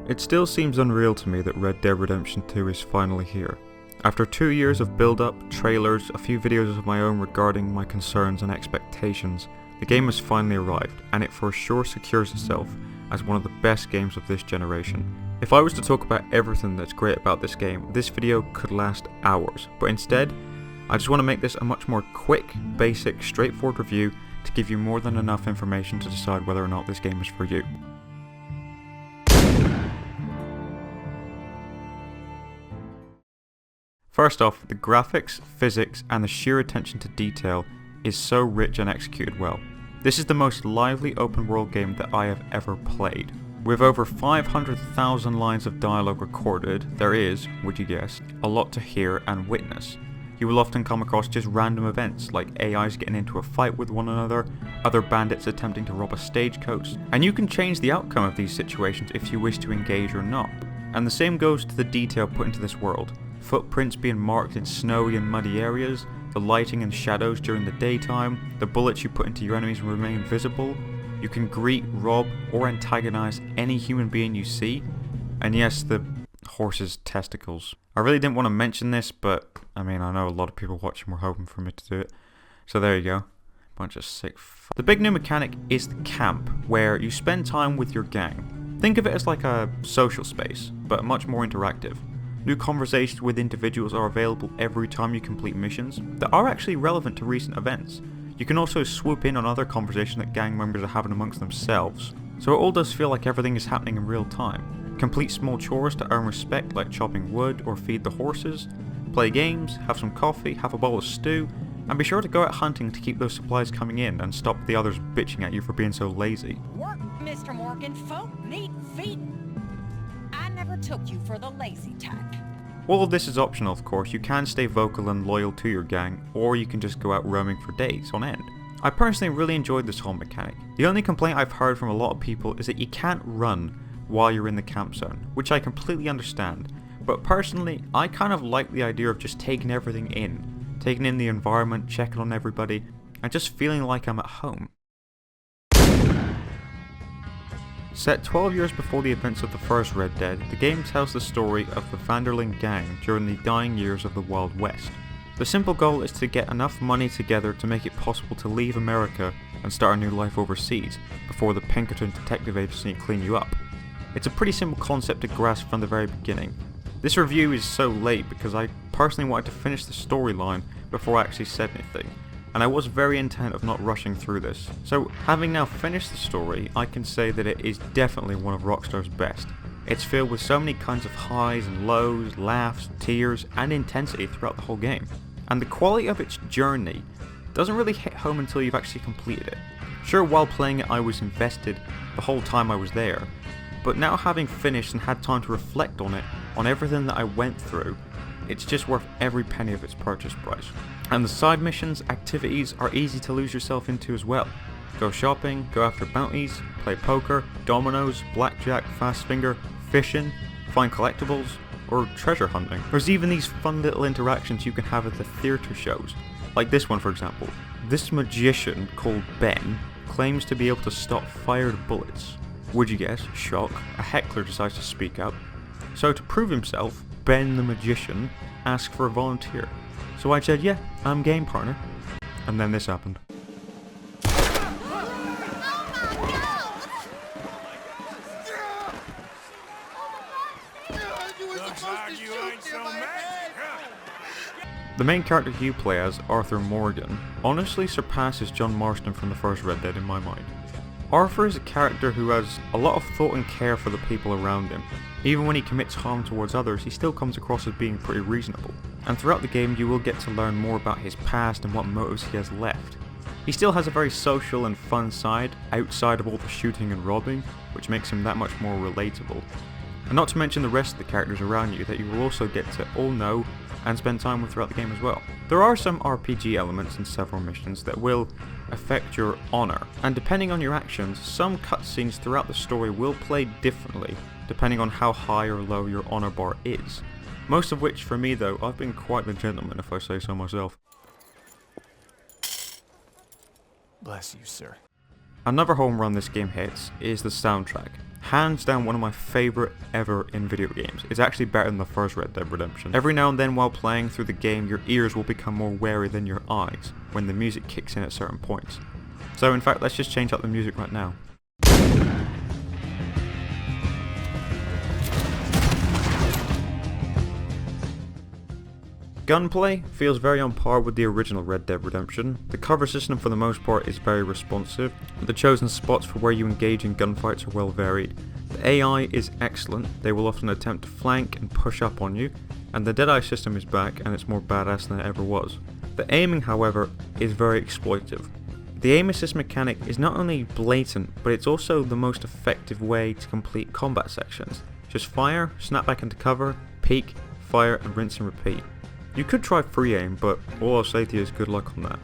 It still seems unreal to me that Red Dead Redemption 2 is finally here. After 2 years of build-up, trailers, a few videos of my own regarding my concerns and expectations, the game has finally arrived, and it for sure secures itself as one of the best games of this generation. If I was to talk about everything that's great about this game, this video could last hours, but instead, I just want to make this a much more quick, basic, straightforward review to give you more than enough information to decide whether or not this game is for you. First off, the graphics, physics, and the sheer attention to detail is so rich and executed well. This is the most lively open world game that I have ever played. With over 500,000 lines of dialogue recorded, there is, would you guess, a lot to hear and witness. You will often come across just random events like AIs getting into a fight with one another, other bandits attempting to rob a stagecoach, and you can change the outcome of these situations if you wish to engage or not. And the same goes to the detail put into this world. Footprints being marked in snowy and muddy areas, the lighting and shadows during the daytime, the bullets you put into your enemies remain visible. You can greet, rob, or antagonize any human being you see, and yes, the horse's testicles. I really didn't want to mention this, but I know a lot of people watching were hoping for me to do it, so there you go. Bunch of sick The big new mechanic is the camp, where you spend time with your gang. Think of it as like a social space, but much more interactive. New conversations with individuals are available every time you complete missions that are actually relevant to recent events. You can also swoop in on other conversations that gang members are having amongst themselves, so it all does feel like everything is happening in real time. Complete small chores to earn respect like chopping wood or feed the horses, play games, have some coffee, have a bowl of stew, and be sure to go out hunting to keep those supplies coming in and stop the others bitching at you for being so lazy. Work, Mr. Morgan, folk need feet. I never took you for the lazy type. All of this is optional, of course. You can stay vocal and loyal to your gang, or you can just go out roaming for days on end. I personally really enjoyed this whole mechanic. The only complaint I've heard from a lot of people is that you can't run while you're in the camp zone, which I completely understand. But personally, I kind of like the idea of just taking everything in. Taking in the environment, checking on everybody, and just feeling like I'm at home. Set 12 years before the events of the first Red Dead, the game tells the story of the Vanderling gang during the dying years of the Wild West. The simple goal is to get enough money together to make it possible to leave America and start a new life overseas, before the Pinkerton Detective Agency clean you up. It's a pretty simple concept to grasp from the very beginning. This review is so late because I personally wanted to finish the storyline before I actually said anything, and I was very intent of not rushing through this. So having now finished the story, I can say that it is definitely one of Rockstar's best. It's filled with so many kinds of highs and lows, laughs, tears, and intensity throughout the whole game. And the quality of its journey doesn't really hit home until you've actually completed it. Sure, while playing it I was invested the whole time I was there, but now having finished and had time to reflect on it, on everything that I went through, it's just worth every penny of its purchase price. And the side missions, activities are easy to lose yourself into as well. Go shopping, go after bounties, play poker, dominoes, blackjack, fast finger, fishing, find collectibles, or treasure hunting. There's even these fun little interactions you can have at the theatre shows. Like this one for example. This magician called Ben claims to be able to stop fired bullets. Would you guess, shock, a heckler decides to speak up. So to prove himself, Ben the magician asked for a volunteer. So I said, yeah, I'm game, partner. And then this happened. The main character you play as, Arthur Morgan, honestly surpasses John Marston from the first Red Dead in my mind. Arthur is a character who has a lot of thought and care for the people around him. Even when he commits harm towards others, he still comes across as being pretty reasonable. And throughout the game you will get to learn more about his past and what motives he has left. He still has a very social and fun side, outside of all the shooting and robbing, which makes him that much more relatable. And not to mention the rest of the characters around you that you will also get to all know and spend time with throughout the game as well. There are some RPG elements in several missions that will affect your honor, and depending on your actions, some cutscenes throughout the story will play differently depending on how high or low your honor bar is. Most of which, for me though, I've been quite the gentleman if I say so myself. Bless you, sir. Another home run this game hits is the soundtrack. Hands down one of my favourite ever in video games. It's actually better than the first Red Dead Redemption. Every now and then while playing through the game, your ears will become more wary than your eyes when the music kicks in at certain points. So in fact, let's just change up the music right now. Gunplay feels very on par with the original Red Dead Redemption. The cover system for the most part is very responsive. The chosen spots for where you engage in gunfights are well varied. The AI is excellent, they will often attempt to flank and push up on you, and the Deadeye system is back and it's more badass than it ever was. The aiming, however, is very exploitive. The aim assist mechanic is not only blatant, but it's also the most effective way to complete combat sections. Just fire, snap back into cover, peek, fire and rinse and repeat. You could try free aim, but all I'll say to you is good luck on that.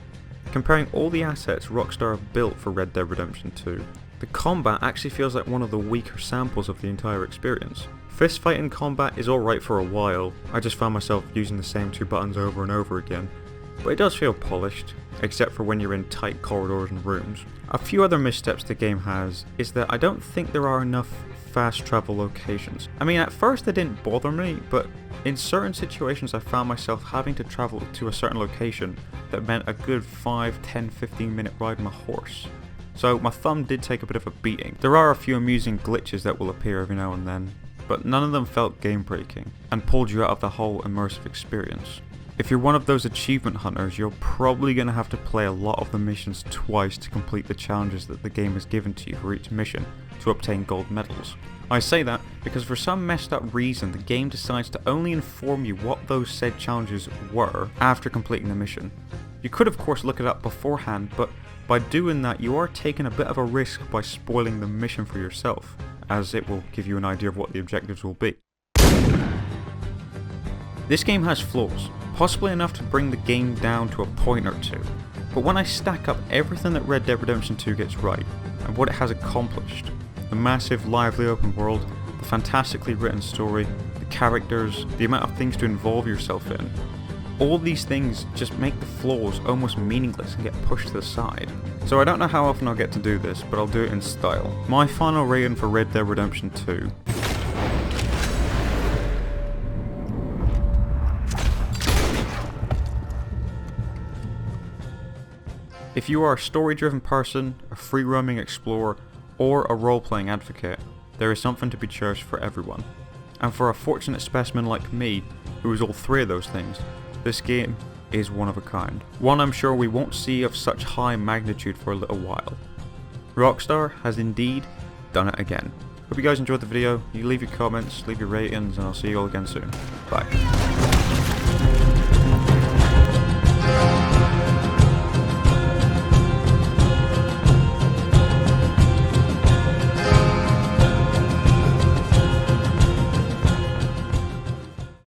Comparing all the assets Rockstar have built for Red Dead Redemption 2, the combat actually feels like one of the weaker samples of the entire experience. Fistfighting combat is alright for a while, I just found myself using the same 2 buttons over and over again, but it does feel polished, except for when you're in tight corridors and rooms. A few other missteps the game has is that I don't think there are enough fast travel locations. I mean, at first they didn't bother me, but in certain situations I found myself having to travel to a certain location that meant a good 5, 10, 15 minute ride on a horse. So my thumb did take a bit of a beating. There are a few amusing glitches that will appear every now and then, but none of them felt game breaking and pulled you out of the whole immersive experience. If you're one of those achievement hunters, you're probably going to have to play a lot of the missions twice to complete the challenges that the game has given to you for each mission to obtain gold medals. I say that because for some messed up reason the game decides to only inform you what those said challenges were after completing the mission. You could of course look it up beforehand, but by doing that you are taking a bit of a risk by spoiling the mission for yourself, as it will give you an idea of what the objectives will be. This game has flaws, possibly enough to bring the game down to a point or two, but when I stack up everything that Red Dead Redemption 2 gets right, and what it has accomplished, the massive lively open world, the fantastically written story, the characters, the amount of things to involve yourself in, all these things just make the flaws almost meaningless and get pushed to the side. So I don't know how often I'll get to do this, but I'll do it in style. My final rating for Red Dead Redemption 2 . If you are a story-driven person, a free-roaming explorer, or a role-playing advocate, there is something to be cherished for everyone. And for a fortunate specimen like me, who is all 3 of those things, this game is one of a kind. One I'm sure we won't see of such high magnitude for a little while. Rockstar has indeed done it again. Hope you guys enjoyed the video. You leave your comments, leave your ratings, and I'll see you all again soon. Bye.